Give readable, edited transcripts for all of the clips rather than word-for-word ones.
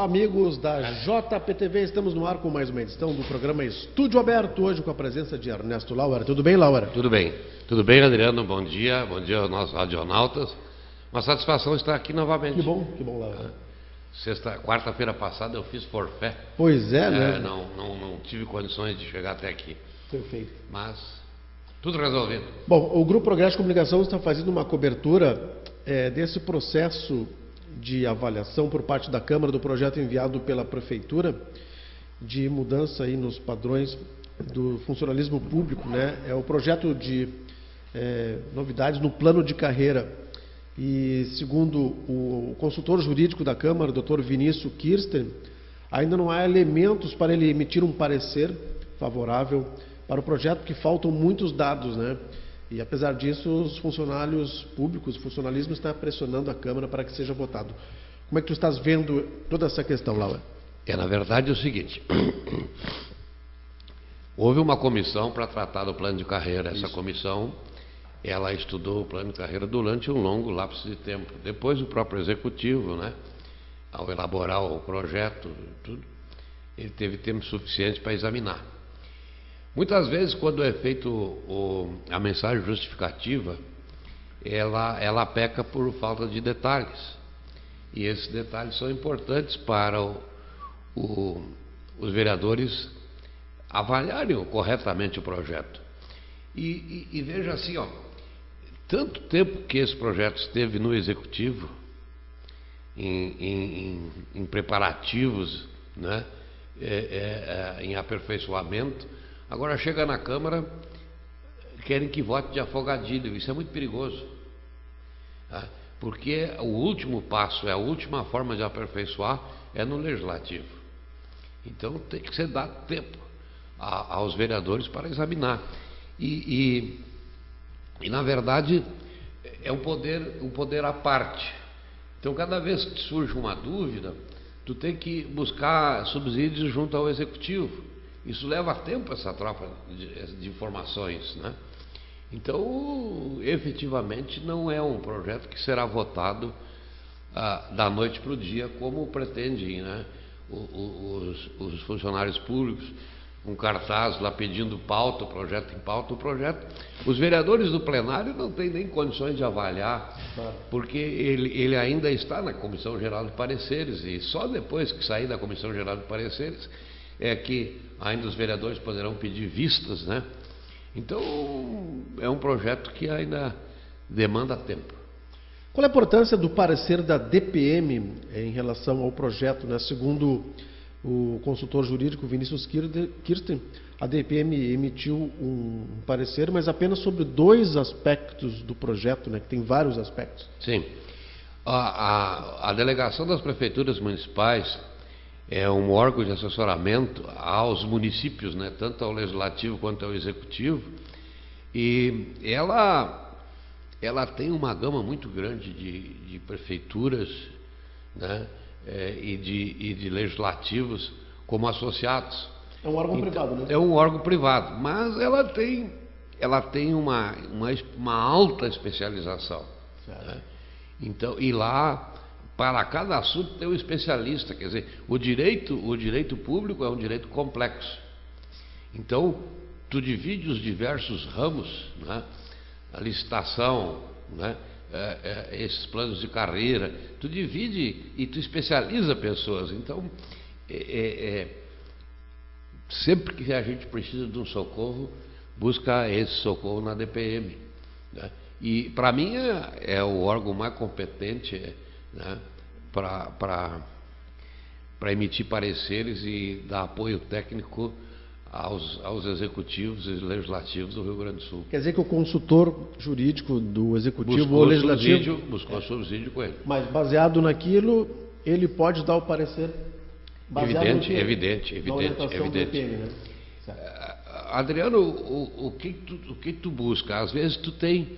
amigos da JPTV, estamos no ar com mais uma edição do programa Estúdio Aberto, hoje com a presença de Ernesto Lauer. Tudo bem, Lauer? Tudo bem, Adriano, bom dia aos nossos radionautas. Uma satisfação estar aqui novamente. Que bom, Lauer. Quarta-feira passada eu fiz forfé. Pois é, né? Não tive condições de chegar até aqui. Perfeito. Mas tudo resolvido. Bom, o Grupo Progresso de Comunicação está fazendo uma cobertura desse processo de avaliação por parte da Câmara do projeto enviado pela Prefeitura de mudança aí nos padrões do funcionalismo público, né? É o projeto de novidades no plano de carreira. E segundo o consultor jurídico da Câmara, Dr. Vinícius Kirsten, ainda não há elementos para ele emitir um parecer favorável para o projeto, porque faltam muitos dados, né? E apesar disso, os funcionários públicos, o funcionalismo está pressionando a Câmara para que seja votado. Como é que tu estás vendo toda essa questão, Laura? Na verdade é o seguinte, houve uma comissão para tratar do plano de carreira. Essa comissão, ela estudou o plano de carreira durante um longo lapso de tempo. Depois o próprio Executivo, né, ao elaborar o projeto, ele teve tempo suficiente para examinar. Muitas vezes, quando é feito a mensagem justificativa, ela peca por falta de detalhes. E esses detalhes são importantes para os vereadores avaliarem corretamente o projeto. E veja assim, tanto tempo que esse projeto esteve no Executivo, em preparativos, né, em aperfeiçoamento, agora chega na Câmara, querem que vote de afogadilho. Isso é muito perigoso, tá? Porque o último passo, a última forma de aperfeiçoar é no Legislativo. Então tem que ser dado tempo aos vereadores para examinar. E na verdade é um poder à parte. Então cada vez que surge uma dúvida, tu tem que buscar subsídios junto ao Executivo. Isso leva tempo, essa troca de informações, né? Então, efetivamente, não é um projeto que será votado da noite para o dia, como pretendem, né, os funcionários públicos, um cartaz lá pedindo pauta, o projeto em pauta, o projeto. Os vereadores do plenário não têm nem condições de avaliar, porque ele ainda está na Comissão Geral de Pareceres, e só depois que sair da Comissão Geral de Pareceres é que ainda os vereadores poderão pedir vistas, né? Então, é um projeto que ainda demanda tempo. Qual é a importância do parecer da DPM em relação ao projeto, né? Segundo o consultor jurídico Vinícius Kirsten, a DPM emitiu um parecer, mas apenas sobre 2 aspectos do projeto, né? Que tem vários aspectos. Sim. A delegação das prefeituras municipais é um órgão de assessoramento aos municípios, né, tanto ao Legislativo quanto ao Executivo, e ela tem uma gama muito grande de prefeituras, né, e de legislativos como associados. É um órgão privado, né? É um órgão privado, mas ela tem uma alta especialização, né? Então, e lá, para cada assunto tem um especialista, quer dizer, o direito público é um direito complexo. Então, tu divide os diversos ramos, né, a licitação, né, esses planos de carreira, tu divide e tu especializa pessoas. Então, sempre que a gente precisa de um socorro, busca esse socorro na DPM, né? E, para mim, é o órgão mais competente, né, para emitir pareceres e dar apoio técnico aos executivos e legislativos do Rio Grande do Sul. Quer dizer que o consultor jurídico do Executivo ou Legislativo buscou subsídio com ele. Mas baseado naquilo, ele pode dar o parecer baseado evidente. Do DPM, né? Adriano, o que tu busca? Às vezes tu tem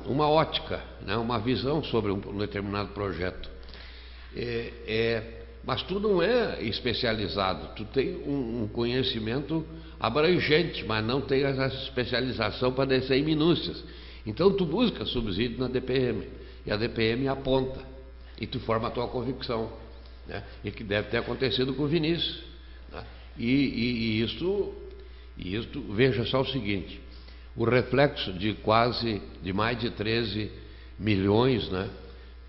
uma ótica, né, uma visão sobre um determinado projeto, mas tu não é especializado, tu tem um conhecimento abrangente, mas não tem essa especialização para descer em minúcias. Então tu busca subsídio na DPM, e a DPM aponta. e tu forma a tua convicção, né? E que deve ter acontecido com o Vinícius, né? E isto, veja só o seguinte, o reflexo de mais de 13 milhões, né,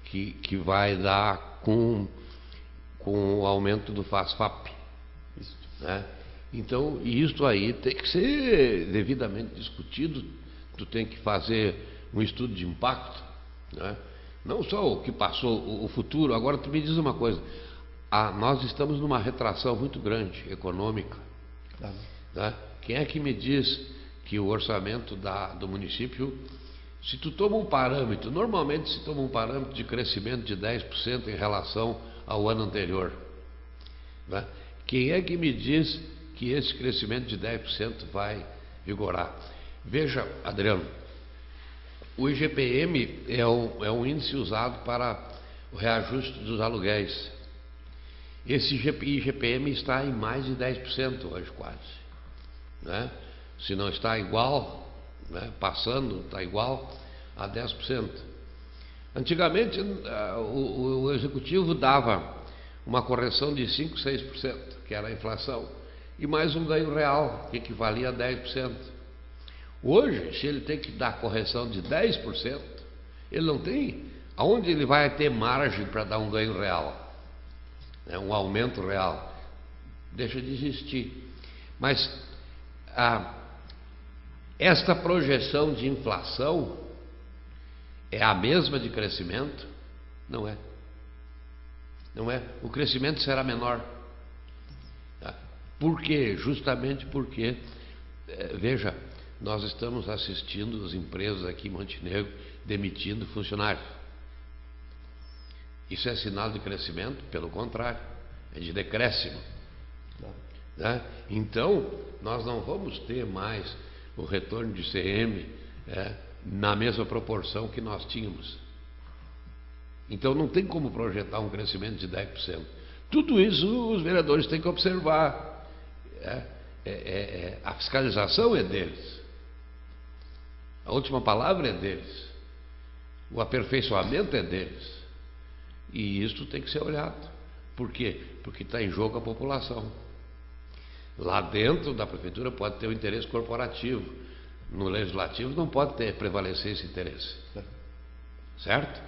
que vai dar com o aumento do FASFAP, né? Então, isto aí tem que ser devidamente discutido, tu tem que fazer um estudo de impacto, né? Não só o que passou, o futuro. Agora tu me diz uma coisa, nós estamos numa retração muito grande econômica, né? Quem é que me diz que o orçamento do município, se tu toma um parâmetro, normalmente se toma um parâmetro de crescimento de 10% em relação ao ano anterior, né? Quem é que me diz que esse crescimento de 10% vai vigorar? Veja, Adriano, o IGPM é um índice usado para o reajuste dos aluguéis. Esse IGPM está em mais de 10% hoje, quase, né? Se não está igual, né, passando, está igual a 10%. Antigamente, o Executivo dava uma correção de 5%, 6%, que era a inflação, e mais um ganho real, que equivalia a 10%. Hoje, se ele tem que dar correção de 10%, ele não tem. Aonde ele vai ter margem para dar um ganho real, né, um aumento real? Deixa de existir. Mas esta projeção de inflação é a mesma de crescimento? Não é. Não é. O crescimento será menor. Por quê? Justamente porque, veja, nós estamos assistindo as empresas aqui em Montenegro demitindo funcionários. Isso é sinal de crescimento? Pelo contrário, é de decréscimo, né? Então, nós não vamos ter mais o retorno de CM na mesma proporção que nós tínhamos. Então, não tem como projetar um crescimento de 10%. Tudo isso os vereadores têm que observar. A fiscalização é deles. A última palavra é deles. O aperfeiçoamento é deles. E isso tem que ser olhado. Por quê? Porque está em jogo a população. Lá dentro da prefeitura pode ter o interesse corporativo. No legislativo não pode prevalecer esse interesse. Certo?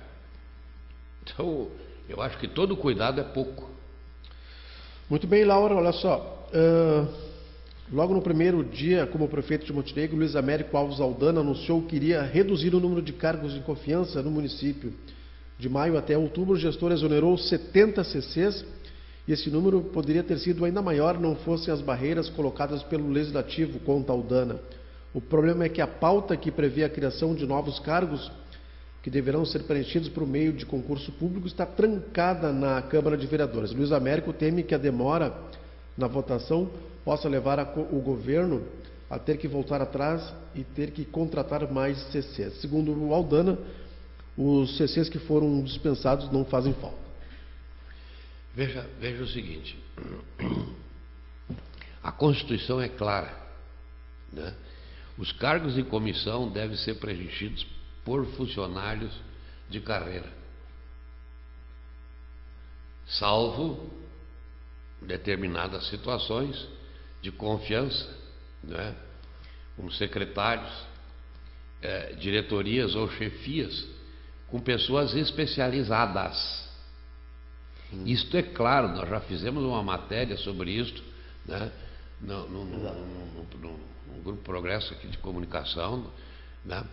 Então, eu acho que todo cuidado é pouco. Muito bem, Laura, olha só. Logo no primeiro dia, como prefeito de Montenegro, Luiz Américo Alves Aldana anunciou que iria reduzir o número de cargos de confiança no município. De maio até outubro, o gestor exonerou 70 CCs e esse número poderia ter sido ainda maior não fossem as barreiras colocadas pelo Legislativo, conta Aldana. O problema é que a pauta que prevê a criação de novos cargos, que deverão ser preenchidos por meio de concurso público, está trancada na Câmara de Vereadores. Luiz Américo teme que a demora na votação possa levar o governo a ter que voltar atrás e ter que contratar mais CCs. Segundo o Aldana, os CCs que foram dispensados não fazem falta. Veja o seguinte, a Constituição é clara, né? Os cargos em comissão devem ser preenchidos por funcionários de carreira, salvo determinadas situações de confiança, né? Como secretários, diretorias ou chefias com pessoas especializadas. Isto é claro, nós já fizemos uma matéria sobre isto, né? No Grupo Progresso aqui de comunicação, né?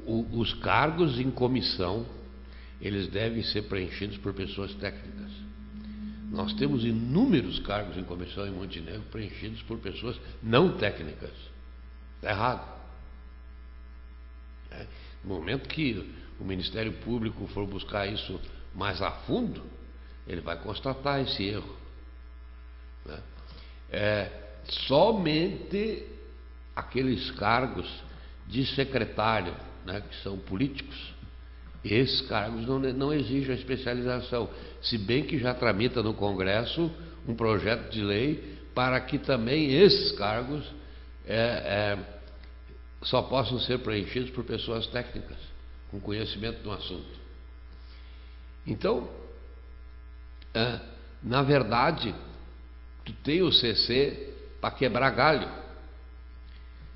Os cargos em comissão, eles devem ser preenchidos por pessoas técnicas. Nós temos inúmeros cargos em comissão em Montenegro preenchidos por pessoas não técnicas. Está errado. No momento que o Ministério Público for buscar isso mais a fundo, ele vai constatar esse erro, né? Somente aqueles cargos de secretário, né, que são políticos, esses cargos não exigem a especialização, se bem que já tramita no Congresso um projeto de lei para que também esses cargos só possam ser preenchidos por pessoas técnicas, com conhecimento do assunto. Então, na verdade, tu tem o CC para quebrar galho,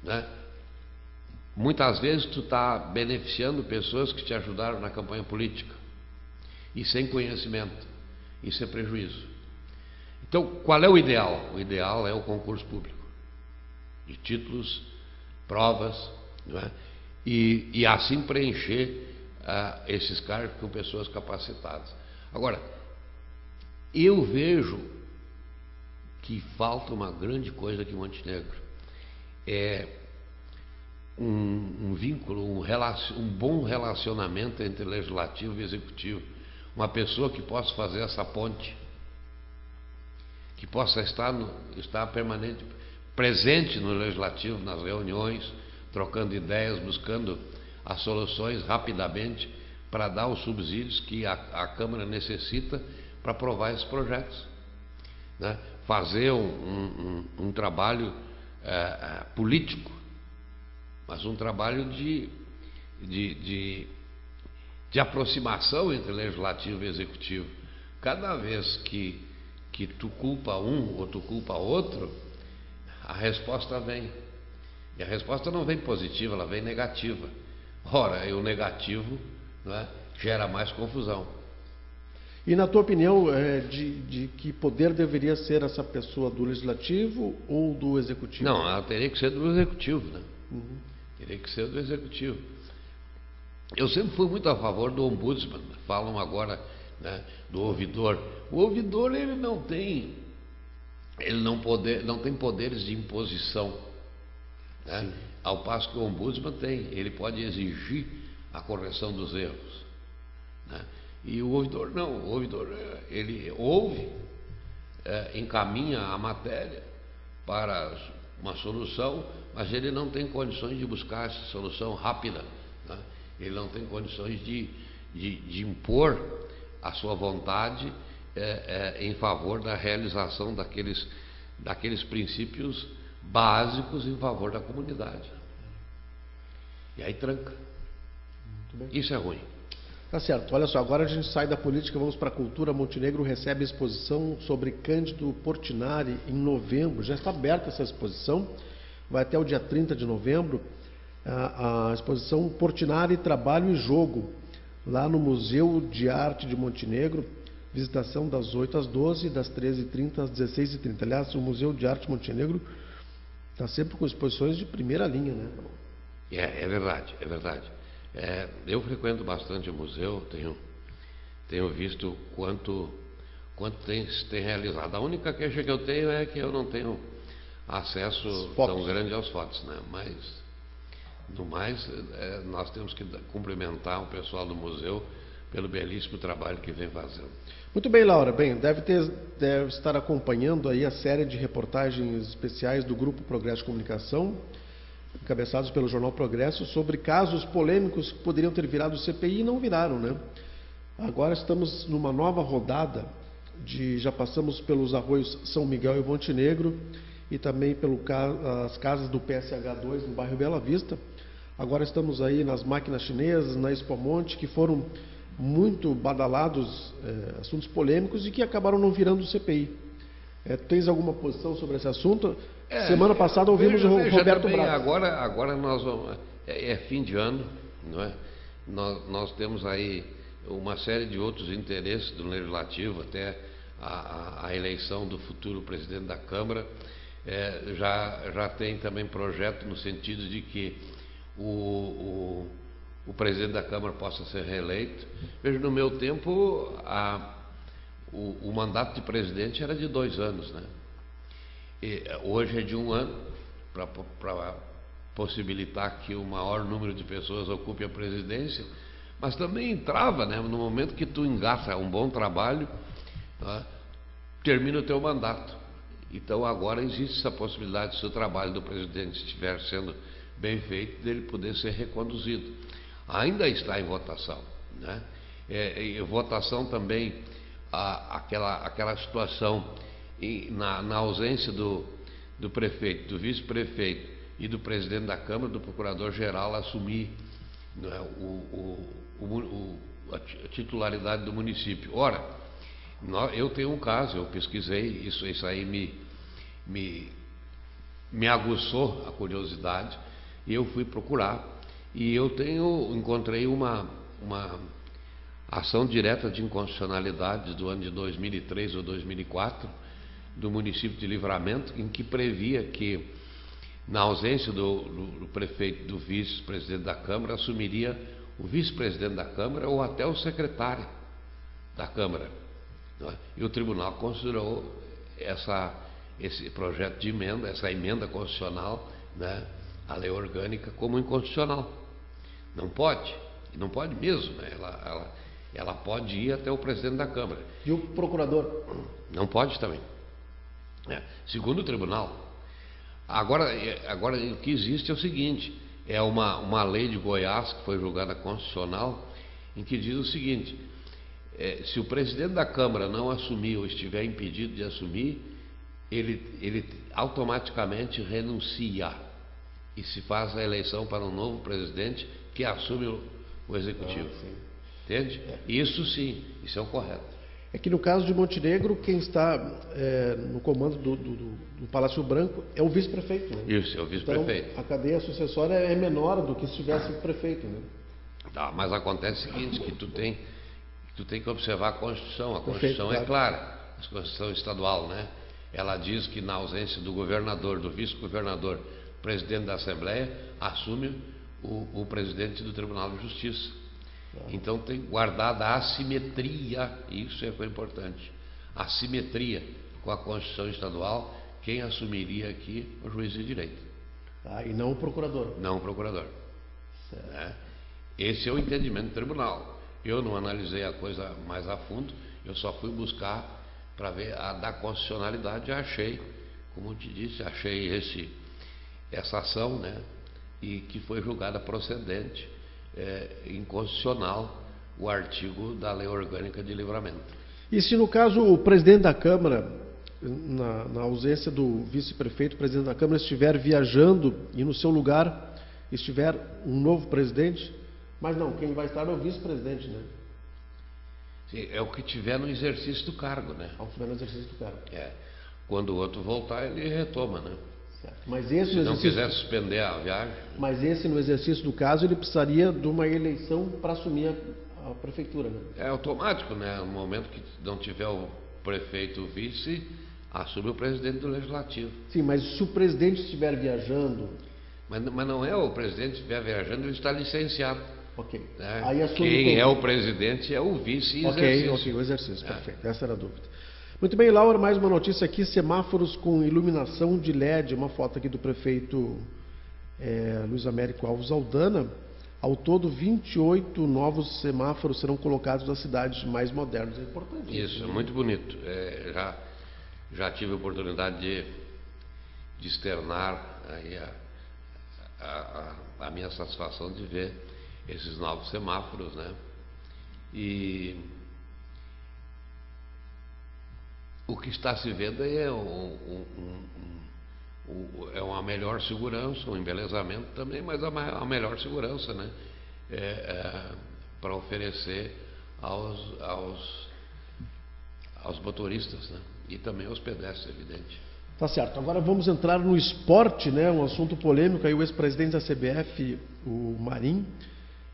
né? Muitas vezes tu está beneficiando pessoas que te ajudaram na campanha política e sem conhecimento. Isso é prejuízo. Então, qual é o ideal? O ideal é o concurso público de títulos, provas, não é? E assim preencher esses cargos com pessoas capacitadas. Agora, eu vejo que falta uma grande coisa aqui em Montenegro. É um vínculo, um bom relacionamento entre legislativo e executivo. Uma pessoa que possa fazer essa ponte, que possa estar permanente, presente no legislativo, nas reuniões, trocando ideias, buscando as soluções rapidamente para dar os subsídios que a Câmara necessita para aprovar esses projetos, né? Fazer um trabalho político, mas um trabalho de aproximação entre legislativo e executivo. Cada vez que tu culpa um ou tu culpa outro, a resposta vem. E a resposta não vem positiva, ela vem negativa. Ora, e o negativo, não é, gera mais confusão. E na tua opinião, de que poder deveria ser essa pessoa, do legislativo ou do executivo? Não, ela teria que ser do executivo, né? Uhum. Teria que ser do executivo. Eu sempre fui muito a favor do ombudsman. Falam agora, né, do ouvidor. O ouvidor, ele não tem poderes de imposição, né? Ao passo que o ombudsman tem. Ele pode exigir a correção dos erros, né? E o ouvidor não. O ouvidor, ele ouve, encaminha a matéria para uma solução, mas ele não tem condições de buscar essa solução rápida, né? Ele não tem condições de impor a sua vontade em favor da realização daqueles princípios básicos em favor da comunidade. E aí tranca. Isso é ruim. Tá certo. Olha só, agora a gente sai da política, vamos para a cultura. Montenegro recebe exposição sobre Cândido Portinari em novembro. Já está aberta essa exposição, vai até o dia 30 de novembro. A exposição Portinari, Trabalho e Jogo, lá no Museu de Arte de Montenegro. Visitação das 8 às 12, das 13h30 às 16h30. Aliás, o Museu de Arte de Montenegro está sempre com exposições de primeira linha, né? É verdade, é verdade. Eu frequento bastante o museu, tenho visto quanto tem realizado. A única queixa que eu tenho é que eu não tenho acesso tão grande aos fotos, né? Mas, no mais, nós temos que cumprimentar o pessoal do museu pelo belíssimo trabalho que vem fazendo. Muito bem, Laura. Bem, deve estar acompanhando aí a série de reportagens especiais do Grupo Progresso de Comunicação, encabeçados pelo Jornal Progresso, sobre casos polêmicos que poderiam ter virado CPI e não viraram, né? Agora estamos numa nova rodada, já passamos pelos arroios São Miguel e Montenegro e também pelas casas do PSH2 no bairro Bela Vista. Agora estamos aí nas máquinas chinesas, na Expo Monte, que foram muito badalados, assuntos polêmicos e que acabaram não virando CPI. Tens alguma posição sobre esse assunto? Semana passada ouvimos o Roberto Braga. Agora nós vamos, fim de ano, não é? Nós temos aí uma série de outros interesses do Legislativo, até a eleição do futuro presidente da Câmara. Já tem também projeto no sentido de que o presidente da Câmara possa ser reeleito. Veja, no meu tempo, o mandato de presidente era de 2 anos, né? Hoje é de 1 ano, para possibilitar que o maior número de pessoas ocupe a presidência, mas também trava, né? No momento que tu engaça um bom trabalho, né, termina o teu mandato. Então agora existe essa possibilidade, se o trabalho do presidente estiver sendo bem feito, dele poder ser reconduzido. Ainda está em votação, né? Votação também aquela situação na ausência do prefeito, do vice-prefeito e do presidente da Câmara, do procurador-geral assumir, né, a titularidade do município. Ora, eu tenho um caso, eu pesquisei, isso aí me aguçou a curiosidade, e eu fui procurar, e encontrei uma ação direta de inconstitucionalidade do ano de 2003 ou 2004, do município de Livramento, em que previa que, na ausência do prefeito, do vice-presidente da Câmara, assumiria o vice-presidente da Câmara ou até o secretário da Câmara. E o tribunal considerou esse projeto de emenda, essa emenda constitucional, né, a lei orgânica, como inconstitucional. Não pode mesmo, né? Ela pode ir até o presidente da Câmara. E o procurador? Não pode também. Segundo o tribunal. Agora o que existe é o seguinte, é uma lei de Goiás que foi julgada constitucional, em que diz o seguinte: se o presidente da Câmara não assumir ou estiver impedido de assumir, ele automaticamente renuncia e se faz a eleição para um novo presidente que assume o executivo. Entende? Isso sim, isso é o correto. É que no caso de Montenegro, quem está no comando do Palácio Branco é o vice-prefeito. Né? Isso, é o vice-prefeito. Então, a cadeia sucessória é menor do que se tivesse o prefeito. Né? Tá, mas acontece o seguinte, que tu tem que observar a Constituição. A Constituição Perfeito, é clara, a Constituição estadual, né? Ela diz que, na ausência do governador, do vice-governador, presidente da Assembleia, assume o presidente do Tribunal de Justiça. Então tem guardada a assimetria, isso foi importante, a assimetria com a Constituição estadual, quem assumiria aqui o juiz de direito. E não o procurador. Não o procurador. Esse é o entendimento do tribunal. Eu não analisei a coisa mais a fundo, eu só fui buscar para ver a da constitucionalidade, e achei, como eu te disse, essa ação, né, e que foi julgada procedente, inconstitucional, o artigo da Lei Orgânica de Livramento. E se no caso o presidente da Câmara, na ausência do vice-prefeito, o presidente da Câmara estiver viajando e no seu lugar estiver um novo presidente, mas não, quem vai estar é o vice-presidente, né? Sim, é o que tiver no exercício do cargo, né? Ao que tiver no exercício do cargo. Quando o outro voltar, ele retoma, né? Certo. Mas esse se não quiser suspender a viagem. Mas esse, no exercício do caso, ele precisaria de uma eleição para assumir a prefeitura, né? É automático, né? No momento que não tiver o prefeito ou o vice, assume o presidente do legislativo. Sim, mas se o presidente estiver viajando... Mas não é o presidente estiver viajando, ele está licenciado. Ok. Né? Aí assume quem é o presidente é o vice em exercício. Ok, o exercício, perfeito. Essa era a dúvida. Muito bem, Laura, mais uma notícia aqui, semáforos com iluminação de LED, uma foto aqui do prefeito Luiz Américo Alves Aldana. Ao todo, 28 novos semáforos serão colocados nas cidades mais modernas. É importante. Isso, é muito bonito. Já tive a oportunidade de externar aí a minha satisfação de ver esses novos semáforos, né? E o que está se vendo aí é uma melhor segurança, um embelezamento também, mas a melhor segurança, né? Para oferecer aos motoristas, né? E também aos pedestres, evidente. Tá certo. Agora vamos entrar no esporte, né? Um assunto polêmico. Aí o ex-presidente da CBF, o Marim,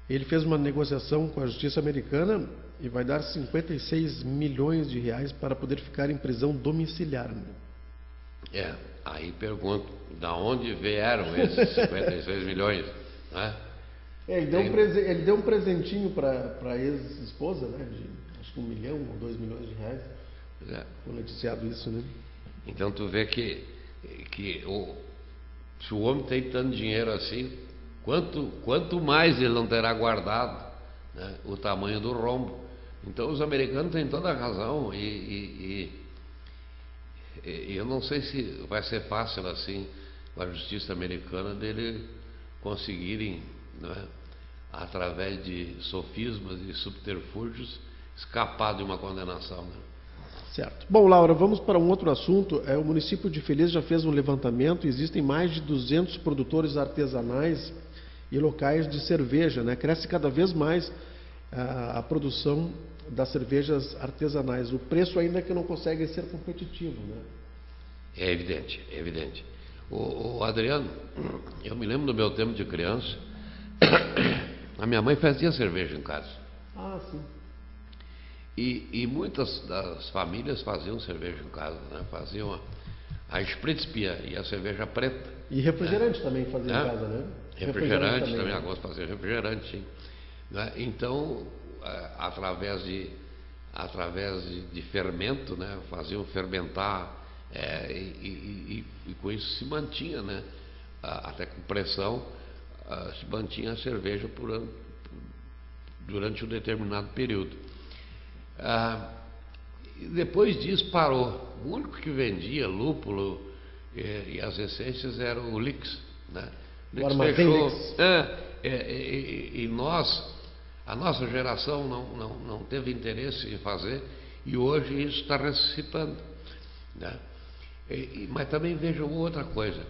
ele fez uma negociação com a Justiça Americana e vai dar 56 milhões de reais para poder ficar em prisão domiciliar. Né? Aí pergunto, da onde vieram esses 56 milhões? Né? Ele deu um presentinho para a ex-esposa, né? De acho que 1 milhão ou 2 milhões de reais. Foi noticiado isso, né? Então tu vê que se o homem tem tanto dinheiro assim, quanto mais ele não terá guardado, né, o tamanho do rombo. Então os americanos têm toda a razão e eu não sei se vai ser fácil assim com a justiça americana dele conseguirem, né, através de sofismas e subterfúgios, escapar de uma condenação. Né? Certo. Bom, Laura, vamos para um outro assunto. O município de Feliz já fez um levantamento. Existem mais de 200 produtores artesanais e locais de cerveja, né? Cresce cada vez mais a produção das cervejas artesanais. O preço ainda que não consegue ser competitivo, né? É evidente, é evidente. O Adriano, eu me lembro do meu tempo de criança, a minha mãe fazia cerveja em casa. Ah, sim. E muitas das famílias faziam cerveja em casa, né? Faziam a Spritzbier e a cerveja preta. E refrigerante também fazia em casa, né? Refrigerante também, eu gosto de fazer refrigerante, sim. Né? Então, através de fermento, né? Faziam fermentar e com isso se mantinha, né? Até com pressão, se mantinha a cerveja durante um determinado período. Depois disso parou. O único que vendia lúpulo e as essências era o Lix, né? O armazém Lix. E a nossa geração não teve interesse em fazer, e hoje isso está ressuscitando, né? Mas também veja outra coisa: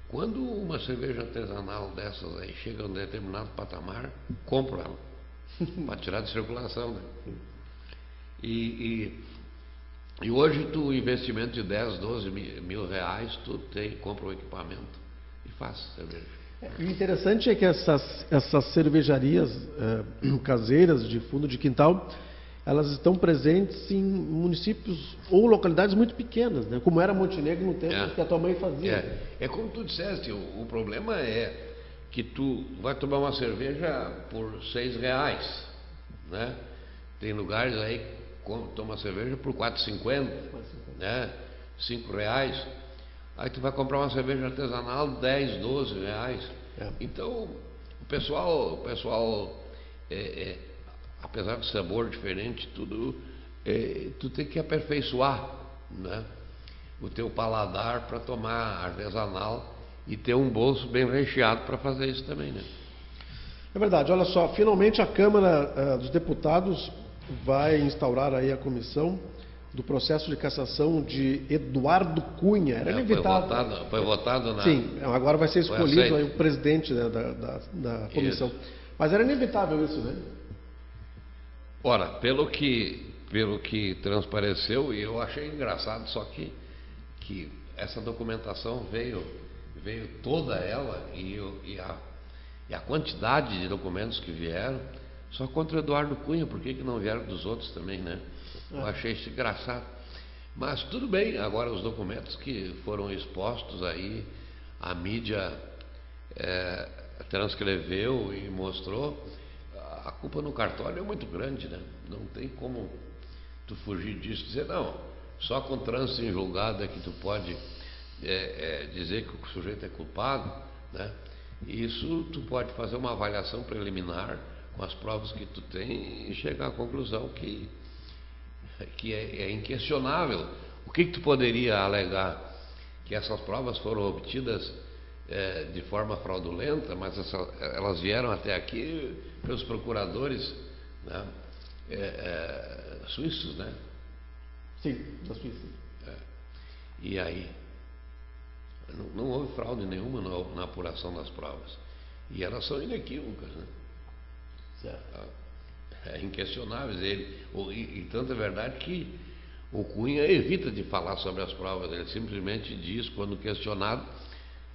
quando uma cerveja artesanal dessas aí chega a um determinado patamar, compro ela para tirar de circulação, né? E hoje o investimento de 10, 12 mil reais, tu compra um equipamento e faz cerveja. O interessante é que essas cervejarias caseiras de fundo de quintal, elas estão presentes em municípios ou localidades muito pequenas, né? Como era Montenegro no tempo que a tua mãe fazia. É como tu disseste, o problema é que tu vai tomar uma cerveja por R$6, né? Tem lugares aí que toma cerveja por R$4,50, né? R$5. Aí tu vai comprar uma cerveja artesanal R$10, R$12. Então, o pessoal apesar do sabor diferente, tudo, tu tem que aperfeiçoar, né? O teu paladar para tomar artesanal e ter um bolso bem recheado para fazer isso também, né? É verdade. Olha só, finalmente a Câmara dos Deputados vai instaurar aí a comissão do processo de cassação de Eduardo Cunha. Era inevitável. Foi votado, né? Sim, agora vai ser escolhido aí o presidente, né, da comissão. Isso. Mas era inevitável isso, né? Ora, pelo que transpareceu, e eu achei engraçado, só que essa documentação veio toda ela e a quantidade de documentos que vieram só contra o Eduardo Cunha. Por que não vieram dos outros também, né? Eu achei isso engraçado. Mas tudo bem, agora os documentos que foram expostos aí, a mídia transcreveu e mostrou, a culpa no cartório é muito grande, né? Não tem como tu fugir disso, dizer, não, só com trânsito em julgado é que tu pode dizer que o sujeito é culpado, né? Isso tu pode fazer uma avaliação preliminar com as provas que tu tem e chegar à conclusão que é inquestionável. O que tu poderia alegar? Que essas provas foram obtidas de forma fraudulenta, mas elas vieram até aqui pelos procuradores, né? Suíços, né? Sim, da Suíça. E aí? Não houve fraude nenhuma na apuração das provas. E elas são inequívocas, né? Certo. Inquestionáveis. E tanto é verdade que o Cunha evita de falar sobre as provas. Ele simplesmente diz, quando questionado,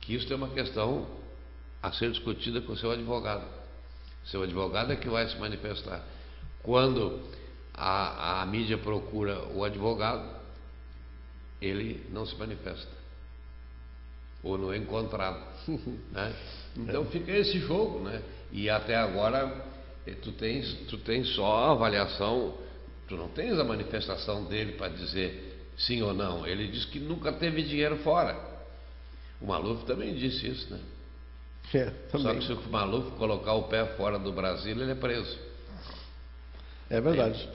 que isso é uma questão a ser discutida com o seu advogado. Seu advogado é que vai se manifestar. Quando a mídia procura o advogado, ele não se manifesta. Ou não é encontrado. Né? Então fica esse jogo, né? E até agora tu tens só a avaliação, tu não tens a manifestação dele para dizer sim ou não. Ele diz que nunca teve dinheiro fora. O Maluf também disse isso, né? Só que se o Maluf colocar o pé fora do Brasil, ele é preso. É verdade.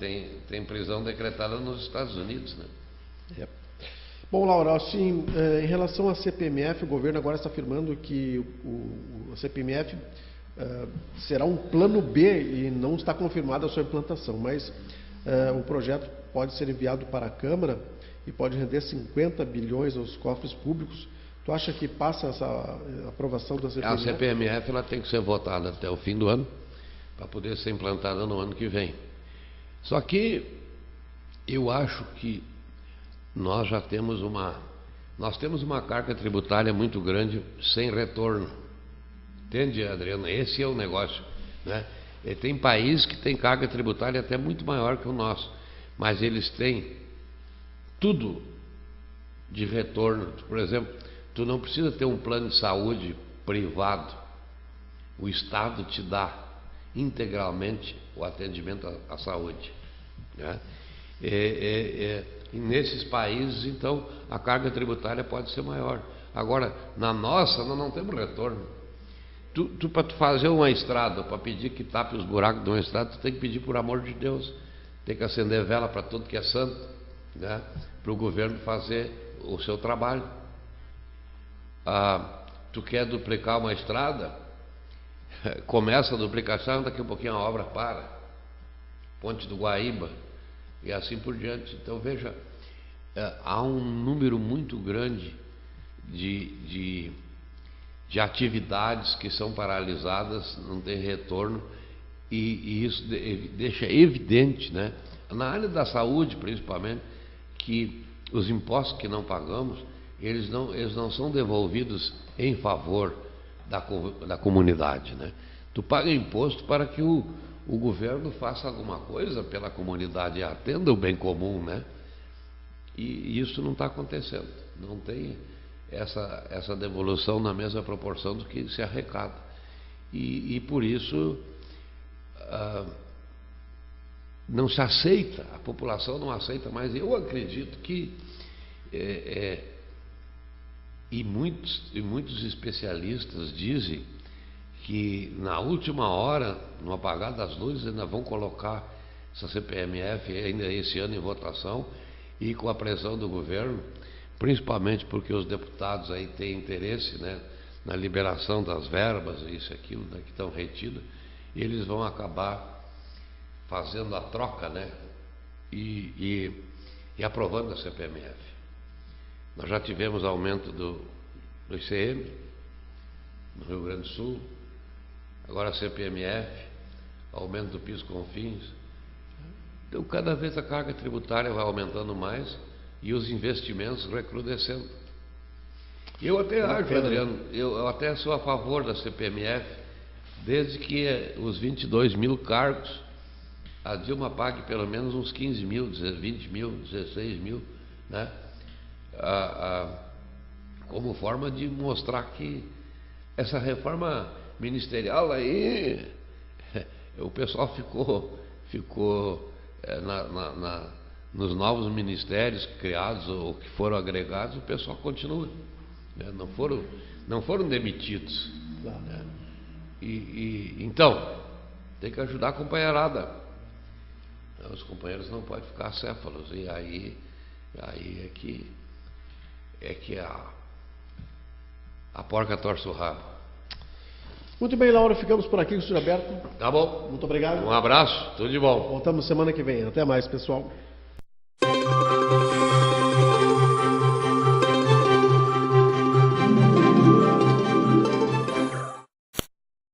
Tem prisão decretada nos Estados Unidos, né? Bom, Laura, assim, em relação à CPMF, o governo agora está afirmando que a CPMF será um plano B e não está confirmada a sua implantação, mas o projeto pode ser enviado para a Câmara e pode render 50 bilhões aos cofres públicos. Tu acha que passa essa aprovação da CPMF? A CPMF ela tem que ser votada até o fim do ano, para poder ser implantada no ano que vem. Só que eu acho que nós temos uma carga tributária muito grande sem retorno. Entende, Adriano? Esse é o negócio, né? E tem países que têm carga tributária até muito maior que o nosso, mas eles têm tudo de retorno. Por exemplo, tu não precisa ter um plano de saúde privado. O Estado te dá integralmente o atendimento à saúde, né? E nesses países, então, a carga tributária pode ser maior. Agora, na nossa, nós não temos retorno. Para tu fazer uma estrada, para pedir que tape os buracos de uma estrada, tu tem que pedir por amor de Deus. Tem que acender vela para tudo que é santo, né? Para o governo fazer o seu trabalho. Tu quer duplicar uma estrada, começa a duplicação, daqui a pouquinho a obra para. Ponte do Guaíba, e assim por diante. Então, veja, há um número muito grande de atividades que são paralisadas, não tem retorno, e isso deixa evidente, né, na área da saúde principalmente, que os impostos que não pagamos, eles não são devolvidos em favor da comunidade, né? Tu paga imposto para que o governo faça alguma coisa pela comunidade e atenda o bem comum, né? E isso não está acontecendo. Não tem essa devolução na mesma proporção do que se arrecada. E por isso não se aceita, a população não aceita mais. Eu acredito que e muitos especialistas dizem que na última hora, no apagar das luzes, ainda vão colocar essa CPMF ainda esse ano em votação, e com a pressão do governo, principalmente porque os deputados aí têm interesse, né, na liberação das verbas, isso e aquilo, né, que estão retidas, e eles vão acabar fazendo a troca, né, e aprovando a CPMF. Nós já tivemos aumento do ICM no Rio Grande do Sul, agora a CPMF, aumento do PIS/COFINS. Então, cada vez a carga tributária vai aumentando mais e os investimentos recrudescendo. Eu até acho, Adriano, eu até sou a favor da CPMF, desde que os 22 mil cargos, a Dilma pague pelo menos uns 15 mil, 20 mil, 16 mil, né? Como forma de mostrar que essa reforma ministerial aí, o pessoal ficou nos novos ministérios criados ou que foram agregados, o pessoal continua, né? Não foram demitidos, né? Então tem que ajudar a companheirada. Os companheiros não podem ficar acéfalos, e aí é que a porca torce o rabo. Muito bem, Laura, ficamos por aqui com o estúdio aberto. Tá bom. Muito obrigado. Um abraço, tudo de bom. Voltamos semana que vem. Até mais, pessoal.